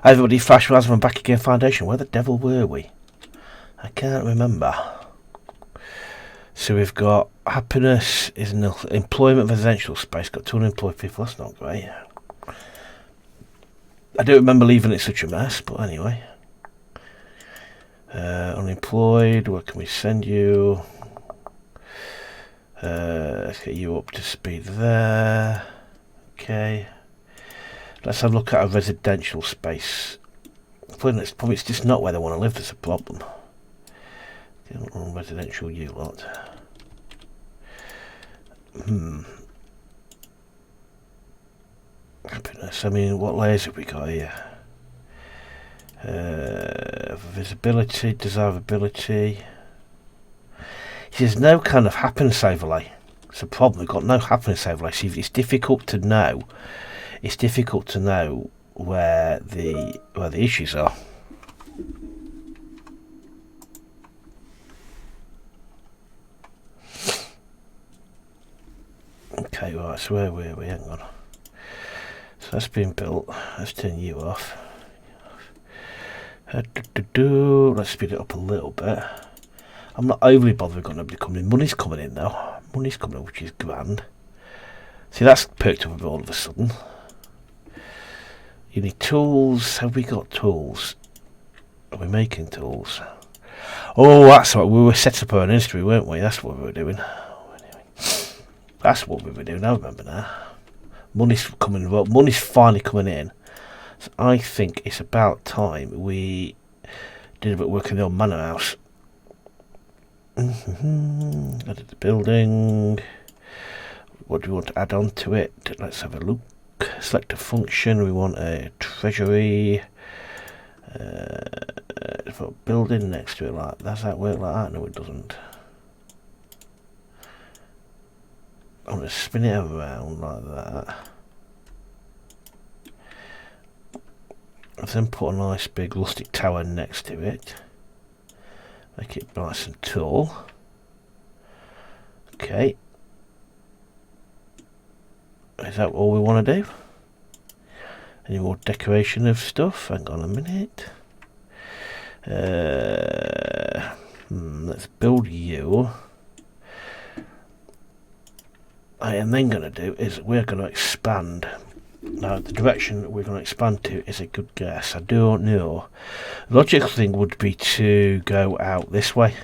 Everybody flash as I'm back again. Foundation. Where the devil were we? I can't remember. So we've got happiness is an employment residential space. Got 200 employed people. That's not great. I don't remember leaving it such a mess, but anyway. Unemployed. Where can we send you? Let's get you up to speed there. Okay. Let's have a look at a residential space. It's probably just not where they want to live. That's a problem. Residential you lot. Happiness. I mean, what layers have we got here? Visibility, desirability. There's no kind of happiness overlay. It's a problem. We've got no happiness overlay. See, it's difficult to know. It's difficult to know where the issues are. Okay, right. So where were we? Hang on. So that's been built. Let's turn you off. Let's speed it up a little bit. I'm not overly bothered we've got nobody coming in. Money's coming in though. Money's coming in, which is grand. See, that's perked up a bit all of a sudden. You need tools. Have we got tools? Are we making tools? Oh, that's right. We were set up our own industry, weren't we? That's what we were doing. That's what we were doing. I remember now. Money's coming. Well, money's finally coming in. So I think it's about time we did a bit of work in the old manor house. Added the building. What do we want to add on to it? Let's have a look. Select a function. We want a treasury. Put a building next to it. Like does that work like that? No, it doesn't. I'm going to spin it around like that. And then put a nice big rustic tower next to it. Make it nice and tall. Okay. Is that all we want to do? Any more decoration of stuff? Hang on a minute. Let's build you. What I am then going to do is we're going to expand. Now the direction that we're going to expand to is a good guess. I don't know. The logical thing would be to go out this way.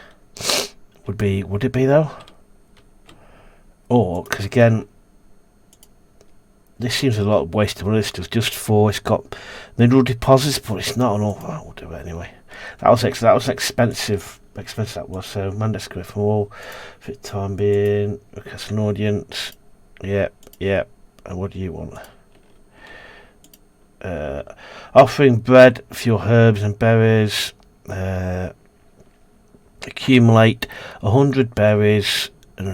Would it be though? Or, because again, this seems a lot of waste of money. It's just for, it's got mineral deposits, but it's not an awful. We'll do it anyway. That was expensive. Expensive that was. So Mandex go from all for the time being. Request an audience. Yep. And what do you want? Offering bread for your herbs and berries. Accumulate 100 berries and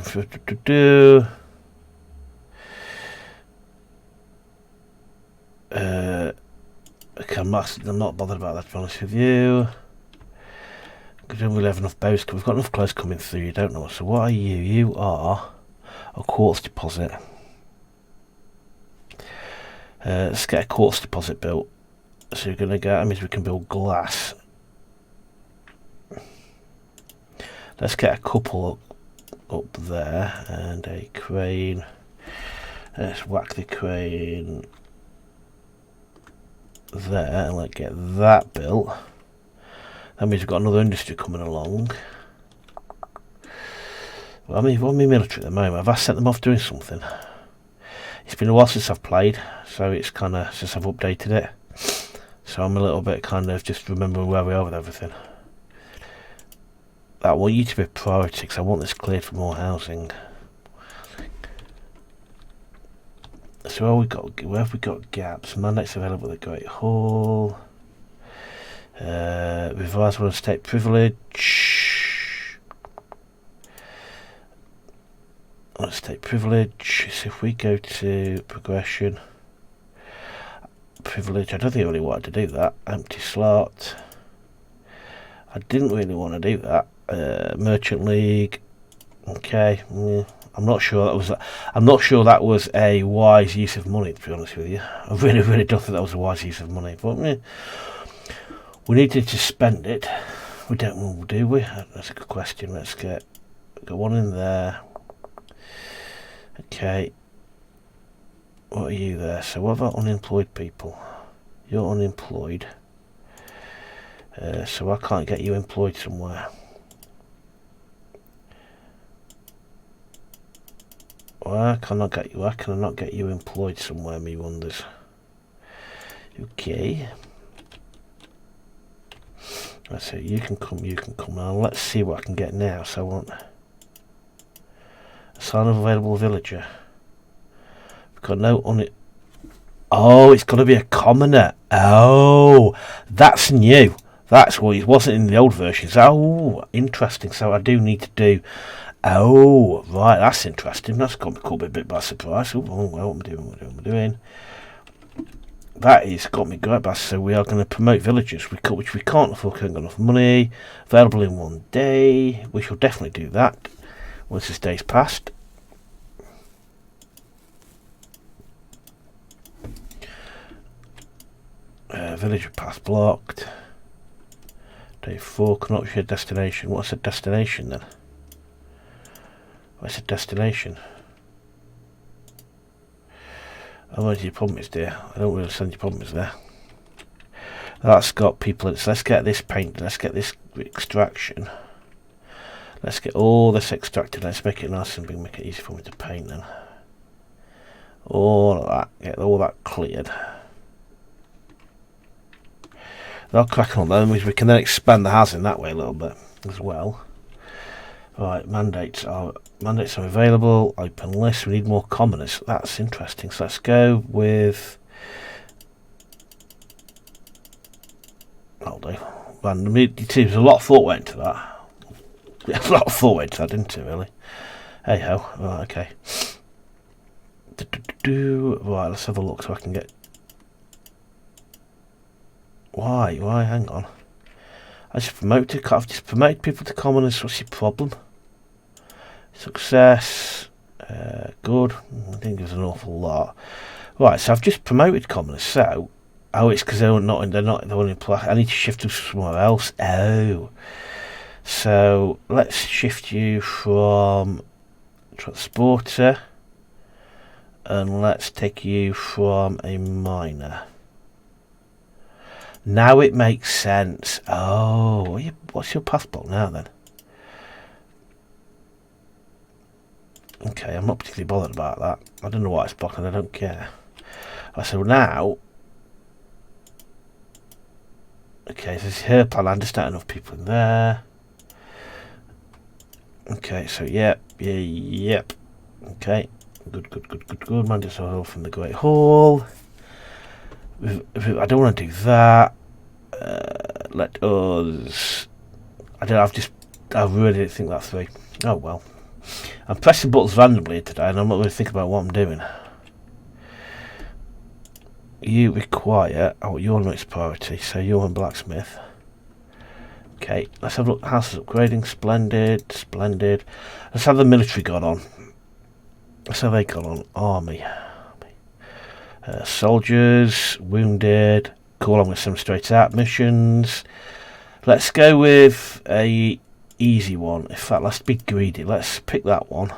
okay, I'm not bothered about that, to be honest with you. Because we'll have enough berries. We've got enough clothes coming through. You don't know. So what are you? You are a quartz deposit. Let's get a quartz deposit built. So you're going to get. That means we can build glass. Let's get a couple up there and a crane. Let's whack the crane there and let's get that built. That means we've got another industry coming along. Well, I mean, what am I military at the moment? Have I sent them off doing something? It's been a while since I've played, so it's kind of since I've updated it. So I'm a little bit kind of just remembering where we are with everything. I want you to be a priority because I want this cleared for more housing. So where have we got gaps? Mandates available at the Great Hall. Revise one estate privilege. On estate privilege. So if we go to progression, privilege. I don't think I really wanted to do that. Empty slot. I didn't really want to do that. Merchant League. Okay. I'm not sure that was. I'm not sure that was a wise use of money. To be honest with you, I really, really don't think that was a wise use of money. But we needed to spend it. We don't, do we? That's a good question. Let's get one in there. Okay. What are you there? So what about unemployed people? You're unemployed. So I can't get you employed somewhere. Why can I not get you employed somewhere, me wonders? Okay. Let's see, you can come now. Let's see what I can get now. So I want a sign of available villager. We've got no on it. Oh, it's got to be a commoner. Oh, that's new. That's what it wasn't in the old versions. Oh, interesting. So I do need to do. Oh, right. That's interesting. That's got me caught a bit by surprise. Oh, well, what am I doing? That is got me great by. So we are going to promote villagers, which we can't afford. We haven't got enough money. Available in 1 day. We shall definitely do that once this day's passed. Villager path blocked. Day 4, cannot share destination. What's a destination then? What's a destination? Oh, where's your problem is, dear? I don't really understand your problem is there. That's got people. So let's get this paint. Let's get this extraction. Let's get all this extracted. Let's make it nice and big. Make it easy for me to paint then. All of that. Get all that cleared. They'll crack on then. We can then expand the housing that way a little bit as well. Right, mandates are available. Open list. We need more commoners. That's interesting. So let's go with. I'll do. Randomly, there's a lot of thought went into that. A lot of thought went into that, didn't it? Really. Hey ho. Right, okay. Right, let's have a look so I can get. Why? Hang on. I've just promoted people to commoners. What's your problem? Success. Good. I think there's an awful lot. Right, so I've just promoted commoners. So, it's because they're not in place. I need to shift them somewhere else. Oh. So, let's shift you from transporter. And let's take you from a miner. Now it makes sense. Oh, what's your passport now then? Okay, I'm not particularly bothered about that. I don't know why it's blocking. I don't care. So now, okay, so this is her plan. I understand enough people in there. Okay, so yep. Okay, good. Mandates are from the Great Hall. I don't want to do that. Let us. I really didn't think that through. Oh well. I'm pressing buttons randomly today, and I'm not really thinking about what I'm doing. You require. Oh, you're next priority, so you're on blacksmith. Okay, let's have a look. Houses upgrading. Splendid. Let's have the military got on. Let's have they got on. Army. Soldiers, wounded. Cool, I'm going to send them straight out. Missions. Let's go with a easy one. In fact, let's be greedy. Let's pick that one.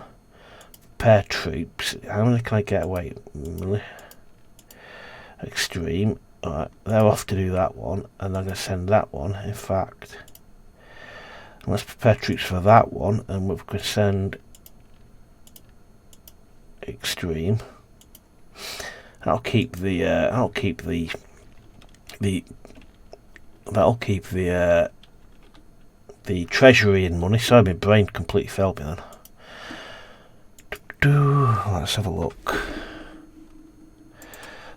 Prepare troops. How many can I get away? Really? Extreme. Alright, they're off to do that one. And I'm going to send that one. In fact, let's prepare troops for that one. And we're going to send extreme. That'll keep the treasury in money. Sorry, my brain completely failed me then. Let's have a look.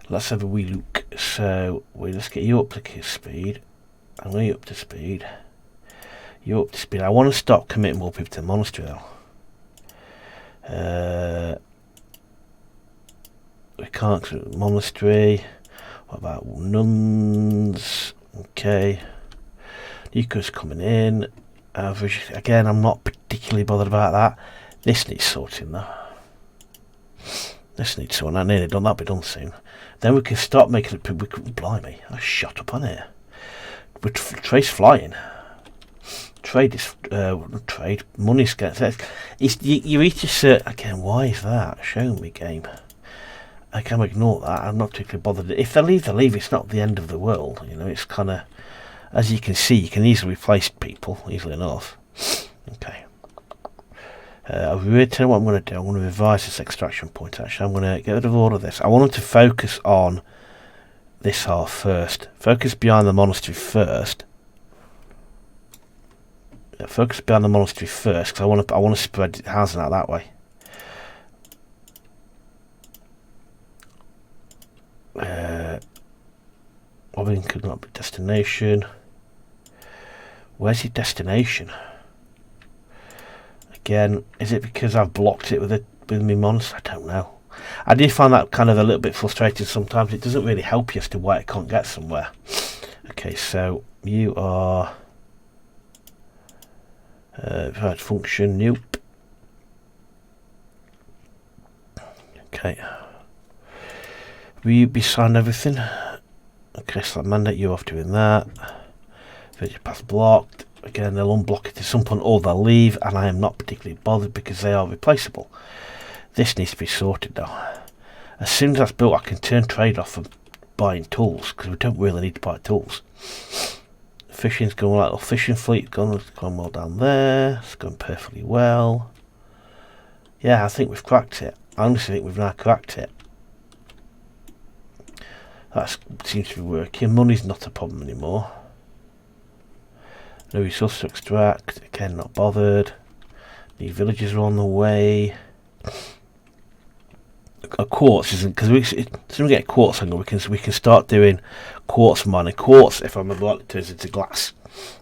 Let's have a wee look. So let's get you up to speed. I'm going up to speed. You up to speed. I want to stop committing more people to the monastery though. We can't monastery. What about nuns? Okay. Nico's coming in. Average again. I'm not particularly bothered about that. This needs sorting though. This needs sorting. I nearly done. That'll be done soon. Then we can start making it. We could, blimey, I shot up on here. With trade's flying. Trade is trade. Money's getting. You reach a certain. Again, why is that? Show me game. I can ignore that. I'm not particularly bothered. If they leave, they leave. It's not the end of the world. You know, it's kind of, as you can see, you can easily replace people easily enough. Okay. I'll really tell you what I'm going to do. I'm going to revise this extraction point. Actually, I'm going to get rid of all of this. I want them to focus on this half first. Focus behind the monastery first. Yeah, focus behind the monastery first, because I want to spread housing out that way. Robin could not be destination. Where's your destination? Again, is it because I've blocked it with my monster? I don't know. I do find that kind of a little bit frustrating sometimes. It doesn't really help you as to why it can't get somewhere. Okay, so you are right function. Nope. Okay. Will you be signed everything? Okay, so I mandate you off doing that. Virtual path blocked. Again, they'll unblock it at some point or they'll leave, and I am not particularly bothered because they are replaceable. This needs to be sorted though. As soon as that's built, I can turn trade off from buying tools because we don't really need to buy tools. Fishing's going like the fishing fleet going well down there. It's going perfectly well. Yeah, I think we've cracked it. I honestly think we've now cracked it. That seems to be working. Money's not a problem anymore. No resource to extract. Again, not bothered. New villages are on the way. A quartz isn't, because as soon as we get quartz angle, we can start doing quartz mining. Quartz, if I remember rightly, turns into glass,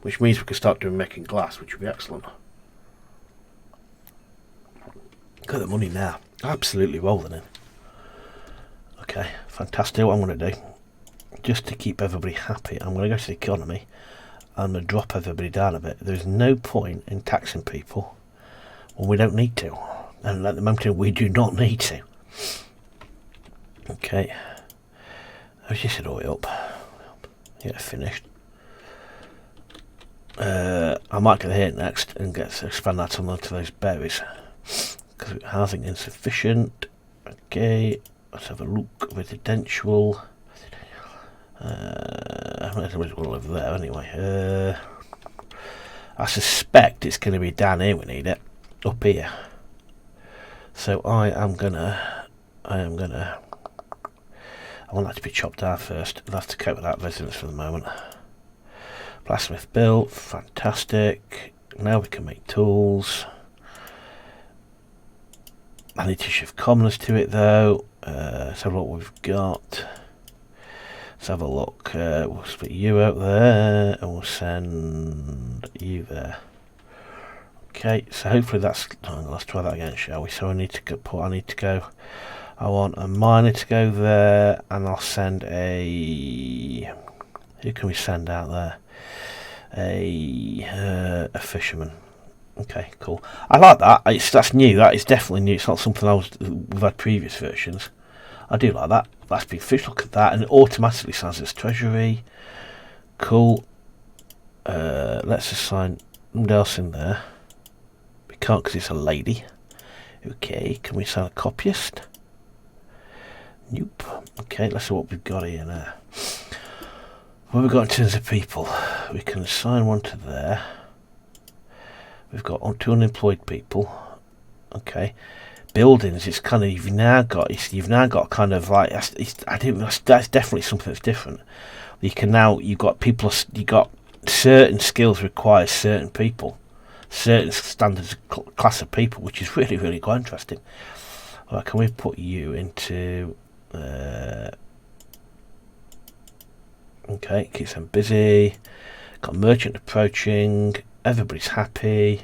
which means we can start making glass, which would be excellent. Look at the money now, absolutely rolling in. Okay, fantastic. What I'm going to do, just to keep everybody happy, I'm going to go to the economy. I'm going to drop everybody down a bit. There's no point in taxing people when we don't need to, and at the moment we do not need to. Okay, let's just set all it up. Get finished. I might get here next and expand that onto those berries because housing insufficient. Okay, let's have a look. Residential. I might as well live there anyway. I suspect it's going to be down here. We need it up here. So I want that to be chopped down first. I'll have to cope with that residence for the moment. Blacksmith built, fantastic. Now we can make tools. I need to shift commoners to it though. Let's have a look what we've got. Let's have a look. We'll split you out there and we'll send you there. Okay, so hopefully that's. Let's try that again, shall we? So I need to go. I want a miner to go there, and I'll send a. Who can we send out there? A fisherman. Okay, cool. I like that. That's new. That is definitely new. It's not something we've had previous versions. I do like that. That's been fish. Look at that, and it automatically signs its treasury. Cool. Let's assign somebody else in there. We can't because it's a lady. Okay, can we assign a copyist? Nope. Okay, let's see what we've got here now. What have we got in terms of people? We can assign one to there. We've got 2 unemployed people. Okay. Buildings, it's kind of you've now got kind of like that's definitely something that's different. You've got certain skills require certain people, certain standards class of people, which is really, really quite interesting. Right, can we put you into okay, keeps them busy. Got merchant approaching, everybody's happy.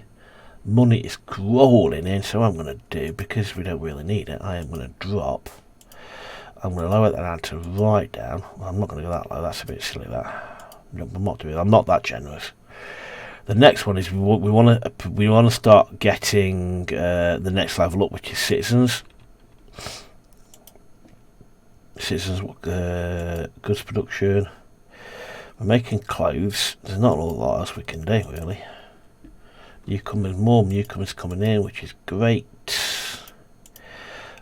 Money is rolling in, so what I'm going to do, because we don't really need it, I am going to drop. I'm going to lower that down to right down. Well, I'm not going to go that low, that's a bit silly that. No, I'm not that generous. The next one is we want to start getting the next level up, which is citizens. Citizens, goods production. We're making clothes. There's not a lot else we can do really. More newcomers coming in, which is great.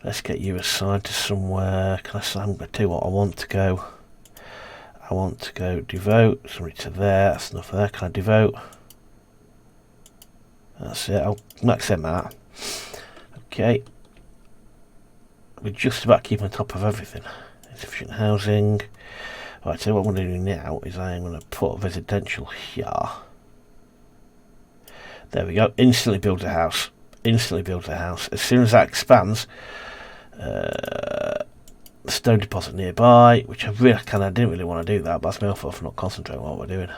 Let's get you assigned to somewhere. I'm going to do what I want to go. I want to go devote. Somebody to there. That's enough there. Can I devote? That's it. I'll max them out. Okay. We're just about keeping on top of everything. Insufficient housing. Right, so what I'm going to do now is I am going to put residential here. There we go. Instantly builds a house. Instantly builds a house. As soon as that expands, stone deposit nearby, which I didn't really want to do that, but that's my fault for not concentrating on what we're doing.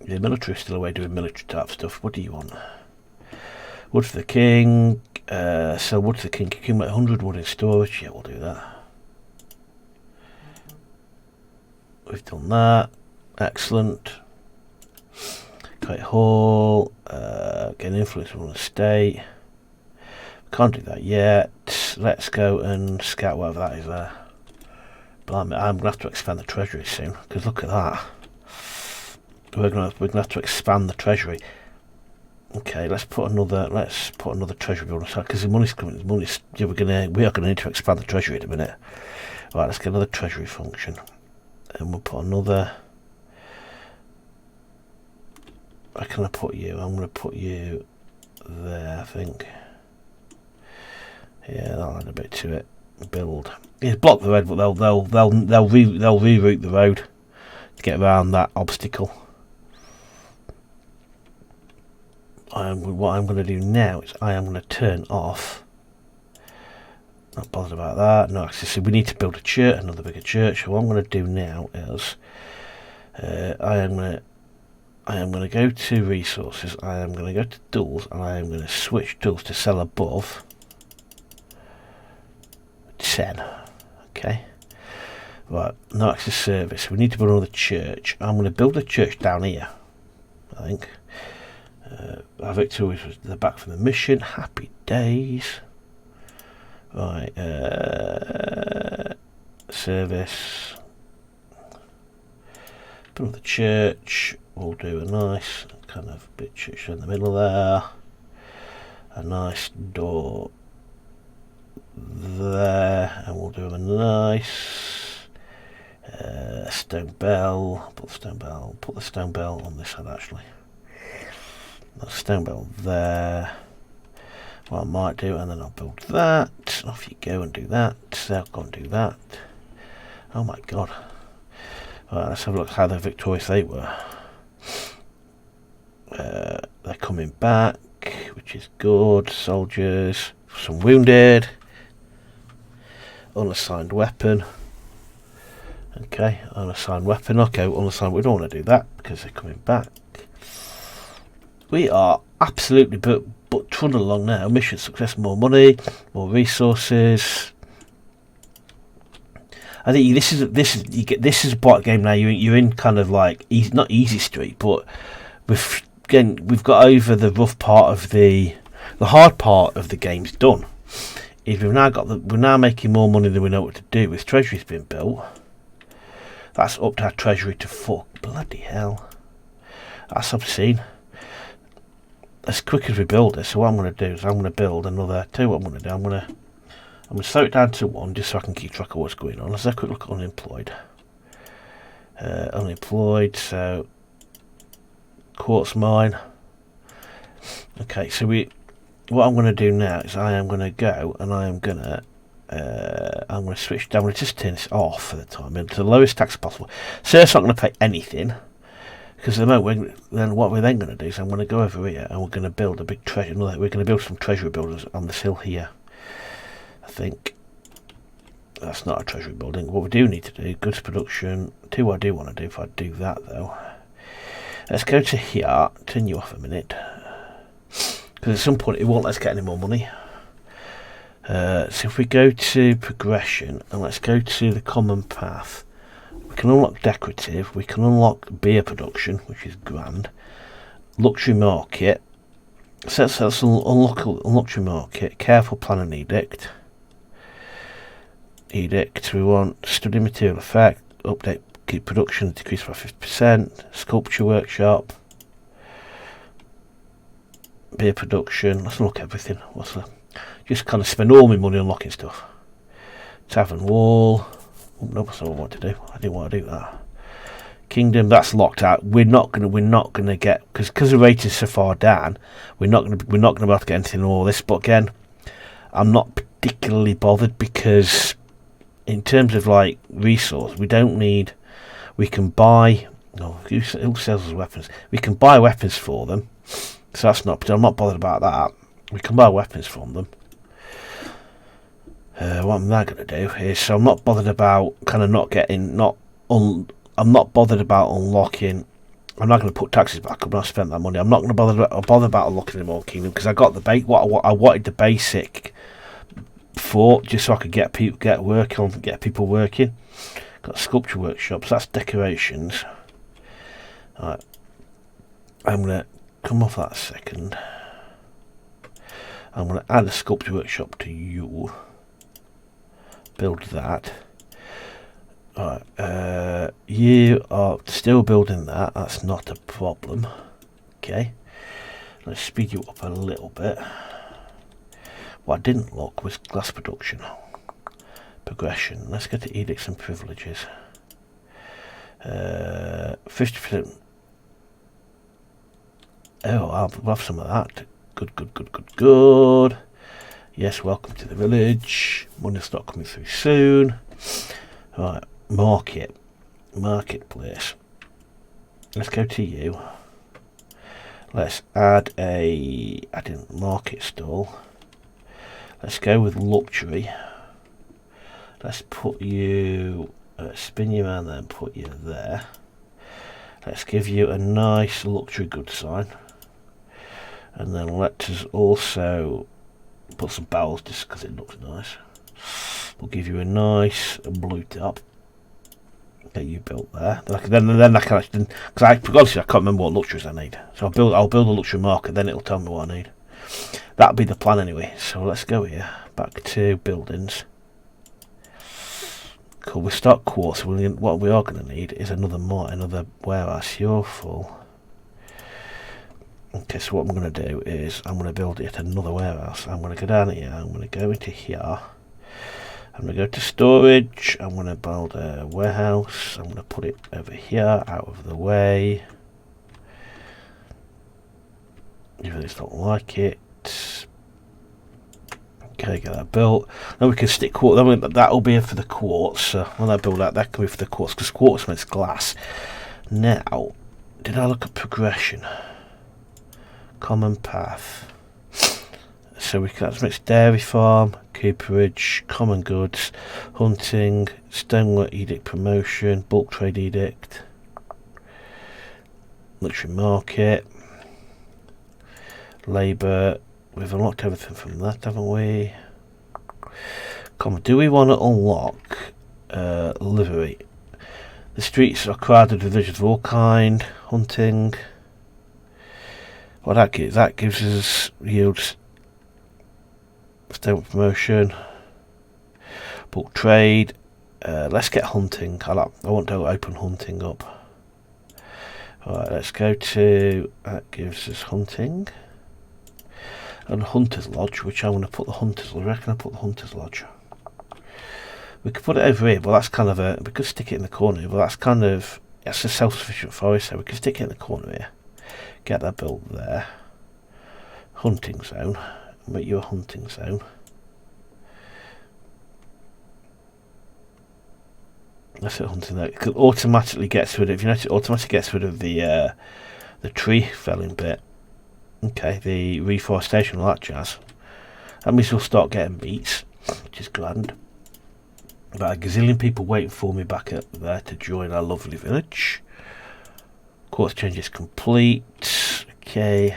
The military is still away doing military type stuff. What do you want? Wood for the king. Sell wood to the king. Accumulate 100 wood in storage. Yeah, we'll do that. We've done that. Excellent. Kite hall. Gain influence on the state. Can't do that yet. Let's go and scout whatever that is there. Blimey, I'm gonna have to expand the treasury soon, because look at that. We're gonna have to expand the treasury. Okay, let's put another treasury building aside, because the money's coming. We are gonna need to expand the treasury in a minute. Right, let's get another treasury function, and we'll put another. Where can I put you? I'm gonna put you there, I think. Yeah, that'll add a bit to it. Build. Yeah, block the road, but they'll reroute the road to get around that obstacle. What I'm going to do now is I am going to turn off. Not bothered about that. No, actually, we need to build a church, another bigger church. So what I'm going to do now is I am going to go to resources. I am going to go to tools, and I am going to switch tools to sell above 10. Okay. Right. No access service. We need to build another church. I'm going to build a church down here, I think. Our victory was the back from the mission. Happy days. Right. Service. Build the church. We'll do a nice kind of bit church in the middle there. A nice door there, and we'll do a nice stone bell. Put the stone bell on this side actually. The stone bell there. What I might do, and then I'll build that. Off you go and do that. They'll go and do that. Oh my god. Right, let's have a look how victorious they were. They're coming back, which is good. Soldiers, some wounded. Unassigned weapon. Okay, unassigned weapon. Okay, unassigned. We don't want to do that because they're coming back. We are absolutely but trundling along now. Mission success, more money, more resources. I think this is a part of the game now. You're in kind of like not easy street, but we've got over the rough part of the hard part of the game's done. Is we're now making more money than we know what to do with. Treasury's been built. That's upped our treasury to fuck. Bloody hell. That's obscene. As quick as we build this, so what I'm going to do is I'm going to build another. Tell you what I'm going to do. I'm going to slow it down to 1 just so I can keep track of what's going on. Let's have a quick look at unemployed. Unemployed. So quartz mine. Okay, so what I'm going to do now is I am going to go and I'm going to switch down. I'm going to just turn this off for the time to the lowest tax possible. So it's not going to pay anything. Because at the moment, then what we're then going to do is I'm going to go over here and we're going to build a big treasure. We're going to build some treasury buildings on this hill here. I think that's not a treasury building. What we do need to do, goods production. Tell you what I do want to do if I do that though. Let's go to here. Turn you off a minute. Because at some point it won't let us get any more money. So if we go to progression and let's go to the common path. We can unlock decorative. We can unlock beer production, which is grand. Luxury market. So let's unlock luxury market. Careful plan and edict. Edict. We want study material effect. Update keep production decrease by 50%. Sculpture workshop. Beer production. Let's unlock everything. What's that? Just kind of spend all my money unlocking stuff. Tavern wall. Oh, no, that's not what I want to do. I didn't want to do that. Kingdom, that's locked out. We're not gonna get because the rating's so far down. We're not gonna be able to get anything in all this. But again, I'm not particularly bothered because in terms of like resource, we don't need. We can buy. No, who sells us weapons? We can buy weapons for them. So that's not. I'm not bothered about that. We can buy weapons from them. What I'm now going to do is, so I'm not bothered about kind of not getting, I'm not bothered about unlocking. I'm not going to put taxes back. I've not spent that money. I'm not going to bother about unlocking the more kingdom because I got the what I wanted the basic fort just so I could get people get people working. Got sculpture workshops. That's decorations. Alright, I'm going to come off that a second. I'm going to add a sculpture workshop to you. Build that. Alright, you are still building that. That's not a problem. Okay. Let's speed you up a little bit. What I didn't look was glass production. Progression. Let's go to edicts and privileges. 50%. Oh, I'll have some of that. Good. Yes, welcome to the village. Money's not coming through soon. Right, marketplace. Let's go to you. Let's add a market stall. Let's go with luxury. Let's put you, spin you around there and put you there. Let's give you a nice luxury goods sign. And then let us also put some barrels just because it looks nice. We'll give you a nice blue top. Okay, you built there. Then I can actually, because I can't remember what luxuries I need. So I'll build a luxury market. Then it'll tell me what I need. That'll be the plan anyway. So let's go here. Back to buildings. Cool. We start quartz. What we are going to need is another warehouse. You're full. Okay, so what I'm going to do is I'm going to build it another warehouse. I'm going to go down here. I'm going to go into here. I'm going to go to storage. I'm going to build a warehouse. I'm going to put it over here, out of the way. You really don't like it. Okay, get that built. Then we can stick quartz. Then that'll be for the quartz. So when I build that can be for the quartz because quartz makes glass. Now, did I look at progression? Common path. So we can mix dairy farm, cooperage, common goods, hunting, stonework edict promotion, bulk trade edict, luxury market, labour. We've unlocked everything from that, haven't we? Do we want to unlock livery? The streets are crowded with villagers of all kind. Hunting. What that gives us yields stable promotion, bulk trade. Let's get hunting. I want to open hunting up. Alright, let's go to that gives us hunting and hunter's lodge, which I'm going to put the hunter's lodge. Where can I put the hunter's lodge? We could put it over here, but that's kind of we could stick it in the corner, but that's a self-sufficient forest, so we could stick it in the corner here. Get that built there. Hunting zone. Make you a hunting zone. That's it, hunting there. It automatically gets rid of. You notice it automatically gets rid of the tree felling bit. Okay, the reforestation, all that jazz. That means we'll start getting beats, which is grand. About a gazillion people waiting for me back up there to join our lovely village. Quartz change is complete. Okay.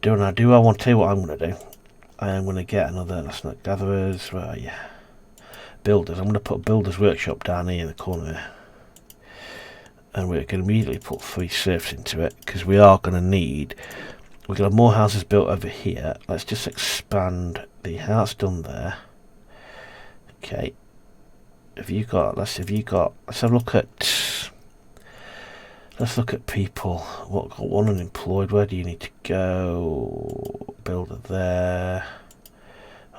Do I want to tell you what I'm going to do? I am going to get another. That's not gatherers. Where are you? builders. I'm going to put a builder's workshop down here in the corner here. And we're going to immediately put 3 serfs into it, because we are going to need... We're going to have more houses built over here. Let's just expand the house done there. Okay. Let's have a look at... Let's look at people. What got one unemployed? Where do you need to go? Builder there.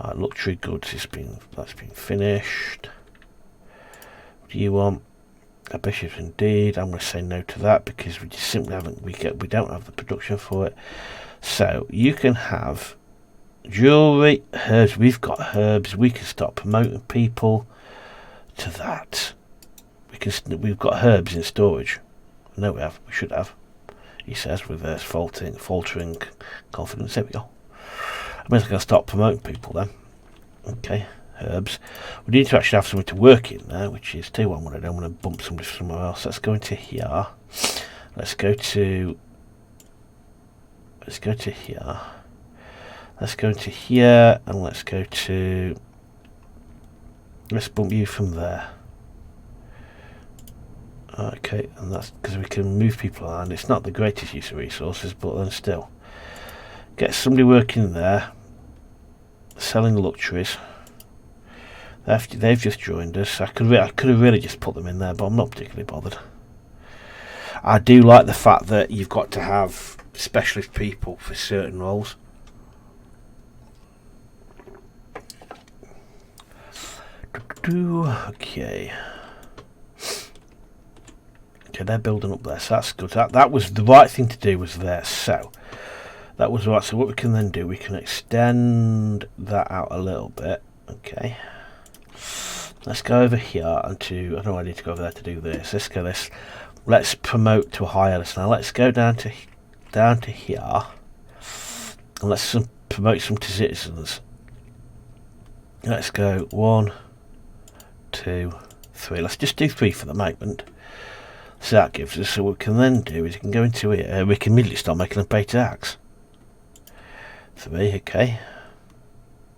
Alright, luxury goods that's been finished. What do you want? Ambitious indeed. I'm going to say no to that because we just simply haven't. We don't have the production for it. So you can have jewelry, herbs. We've got herbs. We can start promoting people to that. We've got herbs in storage. No, we have. We should have. He says with faltering confidence. There we go. I'm just going to start promoting people then. Okay. Herbs. We need to actually have something to work in there, which is tell you what I'm going to do. I'm going to bump somebody somewhere else. Let's go into here. Let's go to here. Let's go into here and let's bump you from there. Okay, and that's because we can move people around. It's not the greatest use of resources, but then still. Get somebody working there, selling luxuries. They've just joined us. I could have really just put them in there, but I'm not particularly bothered. I do like the fact that you've got to have specialist people for certain roles. Okay. Okay, they're building up there, so that's good. That was the right thing to do, was there. So that was right. So what we can then do, we can extend that out a little bit. Okay. Let's go over here and I don't know, I need to go over there to do this. Let's promote to a higher list. Now let's go down to here and let's promote some to citizens. Let's go 1, 2, 3. Let's just do 3 for the moment. So that gives us, so what we can then do is we can go into here, we can immediately start making them pay tax. 3, okay.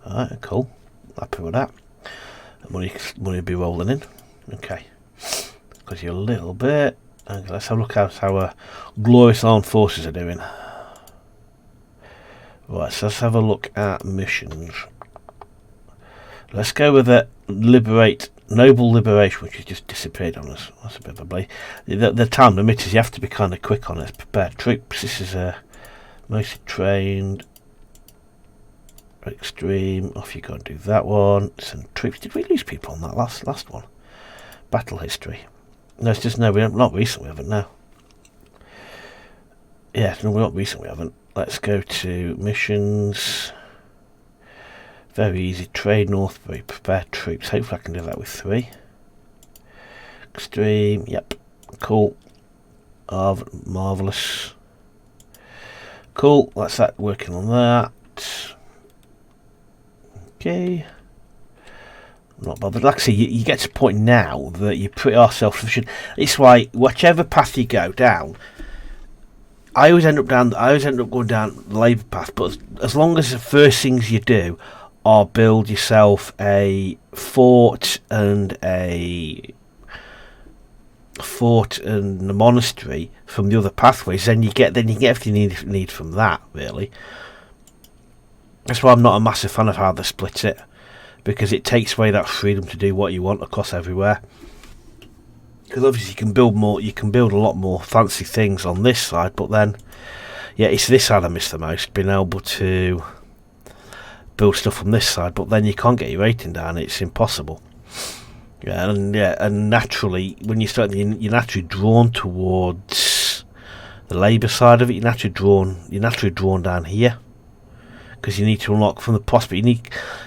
Alright, cool. Happy with that. Money will be rolling in. Okay. Because you're a little bit. Okay, let's have a look at how our glorious armed forces are doing. Right, so let's have a look at missions. Let's go with the noble liberation, which has just disappeared on us. That's a bit of a blame. The time limit is you have to be kind of quick on it. Prepare troops. This is mostly trained. Extreme. Off you go and do that one. Send troops. Did we lose people on that last one? Battle history. No, it's just no. Not recently. We haven't. No. Yeah, no, we're not recently. We haven't. Let's go to missions. Very easy. Trade Northbury. Prepare troops. Hopefully I can do that with 3. Extreme. Yep. Cool. Marvellous. Cool. That's that working on that. Okay. I'm not bothered. Like I say, you get to a point now that you're pretty self-sufficient. It's why whichever path you go down, I always end up going down the Labour path. But as long as the first things you do are build yourself a fort and a monastery from the other pathways, then you get everything you need from that, really. That's why I'm not a massive fan of how they split it, because it takes away that freedom to do what you want across everywhere. Because obviously you can build a lot more fancy things on this side, but then, yeah, it's this side I miss the most, being able to build stuff from this side, but then you can't get your rating down, it's impossible. And naturally, when you start, you're naturally drawn towards the Labour side of it. You're naturally drawn down here, because you need to unlock from the prospect.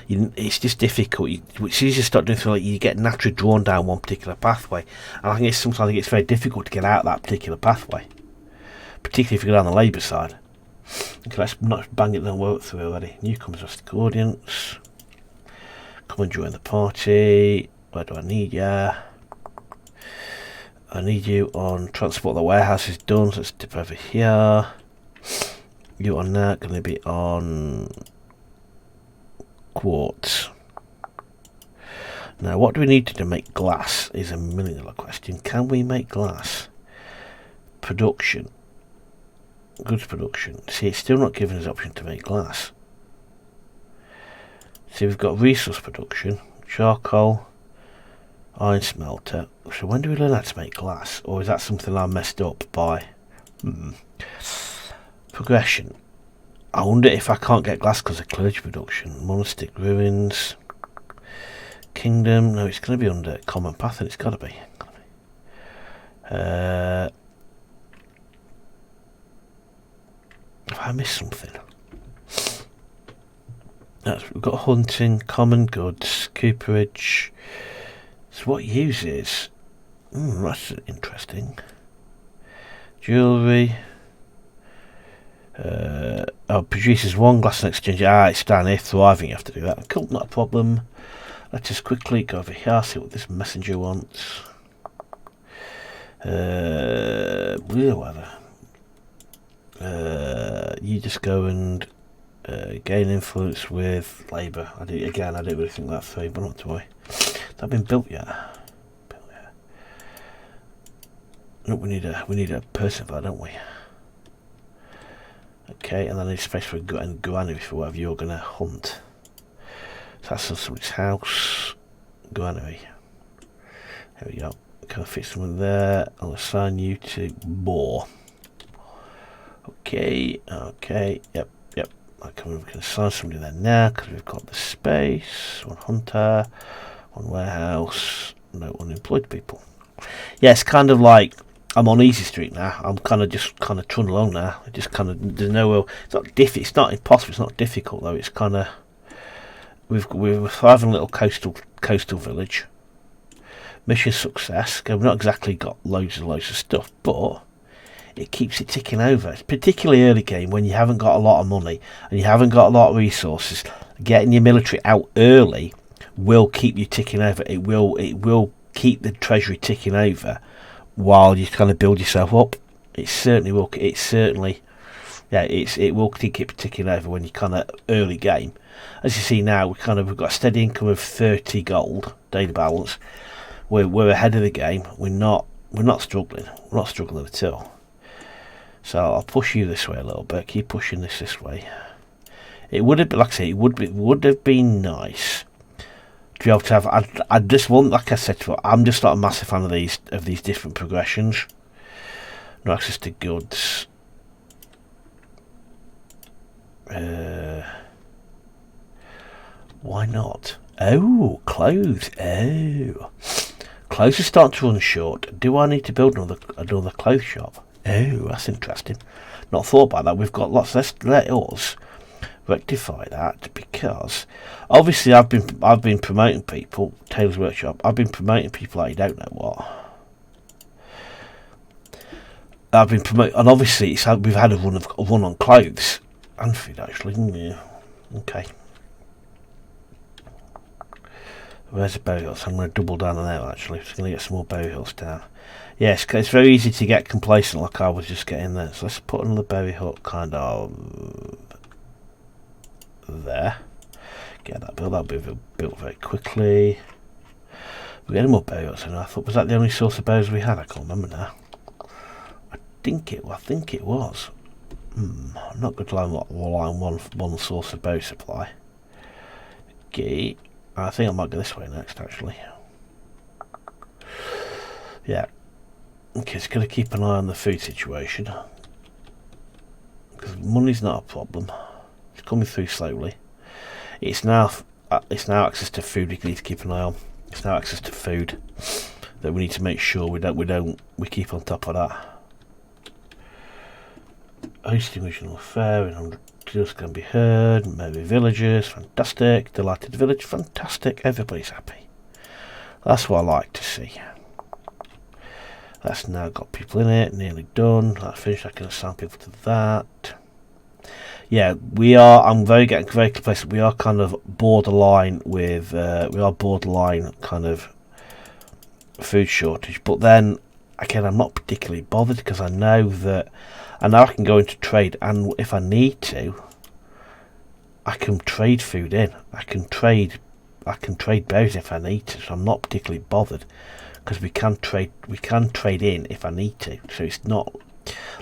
It's just difficult. As soon as you start doing something, you get naturally drawn down one particular pathway, and I think sometimes it's very difficult to get out that particular pathway, particularly if you go down the Labour side. Okay, let's not bang it then work through already. Newcomers, rustic audience. Come and join the party. Where do I need ya? I need you on transport. The warehouse is done, so let's dip over here. You on that, going to be on quartz. Now, what do we need to make glass is a $1,000,000 question. Can we make glass? Production. Goods production. See, it's still not giving us the option to make glass. See, we've got resource production, charcoal, iron smelter. So when do we learn how to make glass? Or is that something I messed up by? Progression. I wonder if I can't get glass because of clergy production. Monastic ruins. Kingdom. No, it's going to be under common path, and it's got to be. Have I missed something? We've got hunting, common goods, cooperage. So what uses? That's interesting. Jewellery. Produces 1 glass in exchange. It's down here thriving. You have to do that. Cool, not a problem. Let's just quickly go over here, see what this messenger wants. You just go and gain influence with labour. I don't really think that's through, but not to worry. Has that been built yet? No, we need a person for that, don't we? Okay, and then I need space for a granary for whatever you're going to hunt. So that's somebody's house. Granary. There we go. Can I fit someone there? I'll assign you to boar. Okay, yep. We can assign somebody there now because we've got the space. 1 hunter, 1 warehouse, no unemployed people. Yeah, it's kind of like I'm on easy street now. I'm just trundling along now. There's no. It's not impossible. It's not difficult though. It's kind of we're thriving a little coastal village. Mission success. We've not exactly got loads of stuff, but it keeps it ticking over. It's particularly early game when you haven't got a lot of money and you haven't got a lot of resources. Getting your military out early will keep you ticking over. It will keep the treasury ticking over while you kind of build yourself up. It certainly will. It will keep ticking over when you kind of early game. As you see now, we've got a steady income of 30 gold daily balance. We're ahead of the game. We're not struggling. We're not struggling at all. So I'll push you this way a little bit. Keep pushing this way. It would have been, like I say, it would have been nice to be able to have. I just want, like I said before, I'm just not a massive fan of these different progressions. No access to goods. Why not? Oh, clothes. Oh, clothes are starting to run short. Do I need to build another clothes shop? Oh, that's interesting. Not thought about that. We've got lots. Let us rectify that, because obviously I've been promoting people. Taylor's Workshop. I've been promoting people like you don't know what. I've been promoting, and obviously we've had a run on clothes and food actually. Yeah. Okay. Where's the burials? I'm going to double down on there actually. Just going to get some more burials down. Yes, it's very easy to get complacent like I was just getting there. So let's put another berry hut kind of there. Get that built. That'll be built very quickly. We're getting more berry huts, and I thought, was that the only source of berries we had? I can't remember now. I think it was. I'm not going to rely on one source of berry supply. Okay. I think I might go this way next, actually. Yeah. Okay, it's going to keep an eye on the food situation. Because money's not a problem. It's coming through slowly. It's now access to food we need to keep an eye on. It's now access to food that we need to make sure we keep on top of that. Hosting regional fair in 100. Just can be heard. Maybe villagers, fantastic. Delighted village, fantastic. Everybody's happy. That's what I like to see. That's now got people in it. Nearly done. That's finished. I can assign people to that. Yeah, we are. I'm getting very complacent. We are kind of borderline with. We are borderline kind of food shortage. But then again, I'm not particularly bothered because I know that. And now I can go into trade, and if I need to, I can trade food in. I can trade trade berries if I need to, so I'm not particularly bothered, because we can trade in if I need to. So it's not,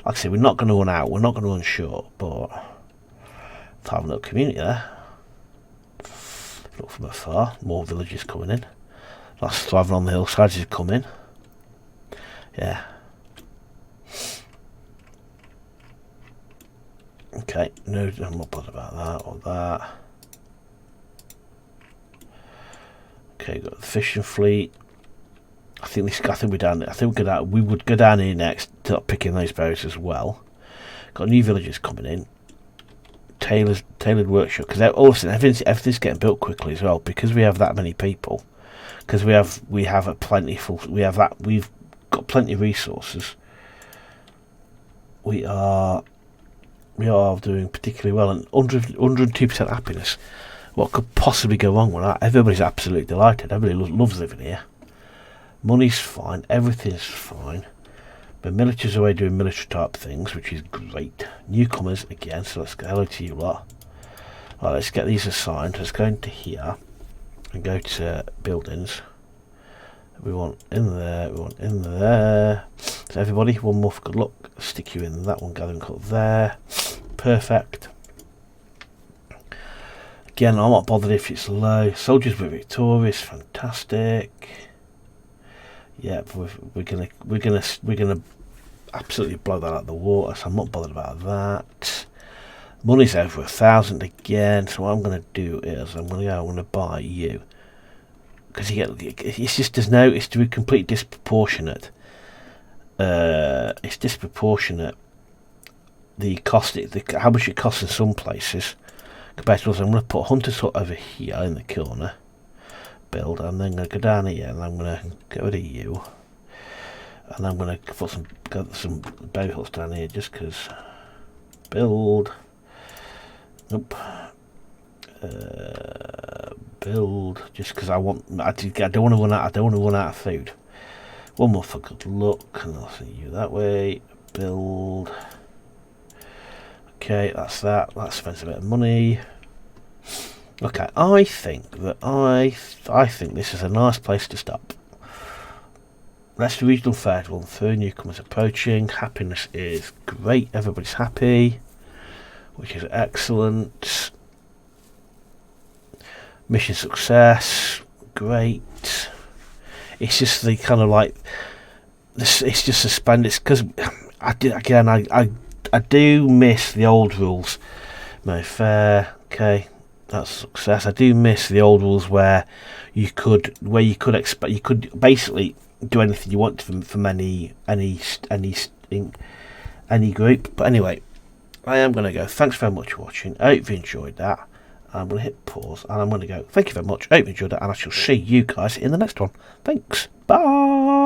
like I say, we're not going to run out, we're not going to run short. But have a little community there. Look from afar, more villages coming in. Last thriving on the hillsides is coming. Yeah. Okay, no, I'm not bothered about that or that. Okay, got the fishing fleet. I think we're down. I think we would go down here next, start picking those berries as well. Got new villages coming in. Tailored workshop, because all of a sudden everything's getting built quickly as well, because we have that many people. Because we have a plentiful. We've got plenty of resources. We are doing particularly well, and 102% happiness. What could possibly go wrong with that? Everybody's absolutely delighted. Everybody loves living here. Money's fine. Everything's fine. The military's away doing military type things, which is great. Newcomers again, so let's go hello to you lot. Right, let's get these assigned. Let's go into here and go to buildings. We want in there, we want in there. So everybody, one more for good luck. Stick you in that one, gathering cut there. Perfect. Again, I'm not bothered if it's low. Soldiers were victorious, fantastic. Yeah, we're gonna absolutely blow that out of the water, so I'm not bothered about that. Money's over 1,000 again, so what I'm gonna do is I'm gonna buy you, because it's just it's completely disproportionate. It's disproportionate the cost, how much it costs in some places compared to others. I'm gonna put Hunter's Hut over here in the corner. Build, and then I'm going to go down here and I'm going to get rid of you, and I'm going to put some berry huts down here just because. Build. Nope. Build, just because I don't want to run out. I don't want to run out of food. One more for good luck, and I'll send you that way. Build. Okay, that's that. That spends a bit of money. Okay, I think this is a nice place to stop. Leicester Regional Fair 1/3, newcomers approaching. Happiness is great, everybody's happy, which is excellent. Mission success, great. It's just the kind of like this. It's just suspended. It's because I do miss the old rules. No fair. Okay. That's success. I do miss the old rules where you could basically do anything you want from any group. But anyway, I am going to go. Thanks very much for watching. I hope you enjoyed that. I'm going to hit pause and I'm going to go. Thank you very much. I hope you enjoyed that, and I shall see you guys in the next one. Thanks. Bye.